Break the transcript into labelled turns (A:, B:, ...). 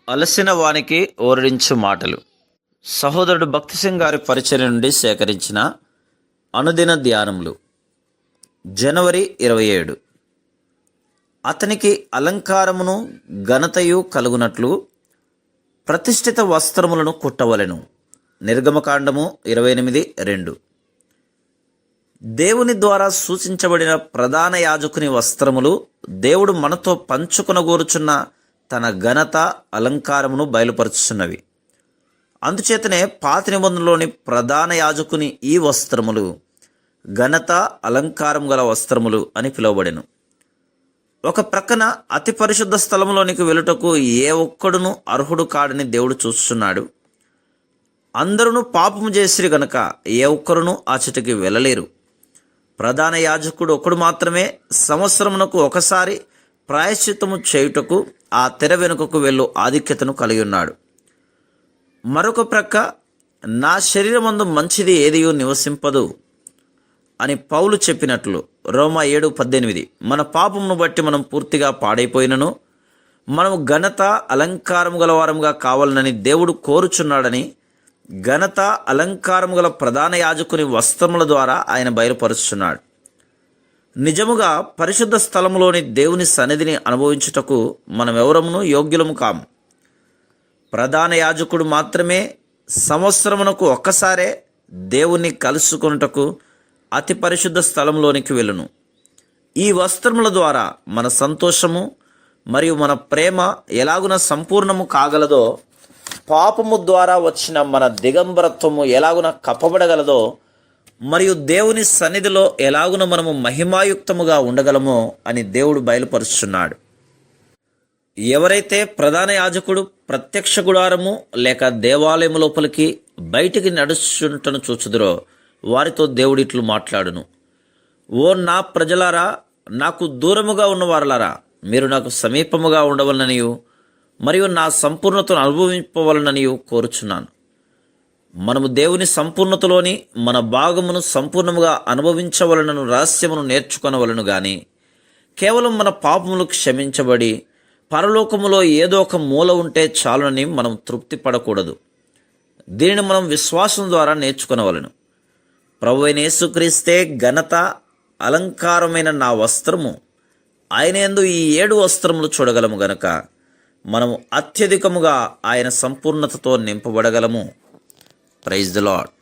A: అలసిన వానికి ఓరడించు మాటలు. సహోదరుడు భక్తి సింగ్ గారి పరిచయం నుండి సేకరించిన అనుదిన ధ్యానములు. జనవరి 27. అతనికి అలంకారమును ఘనతయు కలుగునట్లు ప్రతిష్ఠిత వస్త్రములను కుట్టవలెను. నిర్గమకాండము 28:2. దేవుని ద్వారా సూచించబడిన ప్రధాన యాజకుని వస్త్రములు దేవుడు మనతో పంచుకొనగోరుచున్న తన ఘనత అలంకారమును బయలుపరుచుచున్నవి. అందుచేతనే పాత నిబంధనలోని ప్రధాన యాజకుని ఈ వస్త్రములు ఘనత అలంకారం గల వస్త్రములు అని పిలువబడెను. ఒక ప్రక్కన అతి పరిశుద్ధ స్థలములోనికి వెలుటకు ఏ ఒక్కడును అర్హుడు కాడని దేవుడు చూస్తున్నాడు. అందరూ పాపము చేసిరి గనక ఏ ఒక్కరును ఆ చెట్టుకి వెళ్ళలేరు. ప్రధాన యాజకుడు ఒకడు మాత్రమే సంవత్సరమునకు ఒకసారి ప్రాయశ్చిత్తము చేయుటకు ఆ తెర వెనుకకు వెళ్ళు ఆధిక్యతను కలిగి ఉన్నాడు. మరొక ప్రక్క నా శరీరమందు మంచిది ఏదియో నివసింపదు అని పౌలు చెప్పినట్లు రోమా 7:18. మన పాపమును బట్టి మనం పూర్తిగా పాడైపోయినను మనము ఘనత అలంకారము గలవారముగా కావాలనని దేవుడు కోరుచున్నాడని ఘనత అలంకారము గల ప్రధాన యాజకుని వస్త్రముల ద్వారా ఆయన బయలుపరుచున్నాడు. నిజముగా పరిశుద్ధ స్థలములోని దేవుని సన్నిధిని అనుభవించుటకు మనమెవరమును యోగ్యులము కాము. ప్రధాన యాజకుడు మాత్రమే సంవత్సరమునకు ఒక్కసారే దేవుణ్ణి కలుసుకొనుటకు అతి పరిశుద్ధ స్థలంలోనికి వెళ్ళును. ఈ వస్త్రముల ద్వారా మన సంతోషము మరియు మన ప్రేమ ఎలాగున సంపూర్ణము కాగలదో, పాపము ద్వారా వచ్చిన మన దిగంబరత్వము ఎలాగున కప్పబడగలదో, మరియు దేవుని సన్నిధిలో ఎలాగున మనము మహిమాయుక్తముగా ఉండగలమో అని దేవుడు బయలుపరుచున్నాడు. ఎవరైతే ప్రధాన యాజకుడు ప్రత్యక్ష గుడారము లేక దేవాలయము లోపలికి బయటికి నడుచుంటను చూచుదురో వారితో దేవుడు ఇట్లు మాట్లాడును. ఓ నా ప్రజలారా, నాకు దూరముగా ఉన్నవారలారా, మీరు నాకు సమీపముగా ఉండవలననియు మరియు నా సంపూర్ణతను అనుభవింపవలననియు కోరుచున్నాను. మనము దేవుని సంపూర్ణతలోని మన భాగమును సంపూర్ణముగా అనుభవించవలనను రహస్యమును నేర్చుకొనవలను గాని కేవలం మన పాపములు క్షమించబడి పరలోకములో ఏదో ఒక మూల ఉంటే చాలునని మనం తృప్తి పడకూడదు. దీనిని మనం విశ్వాసం ద్వారా నేర్చుకొనవలను. ప్రభువైన యేసుక్రీస్తే ఘనత అలంకారమైన నా వస్త్రము, ఆయన యందు ఈ 7 వస్త్రములు చూడగలము గనక మనము అత్యధికముగా ఆయన సంపూర్ణతతో నింపబడగలము. Praise the lord.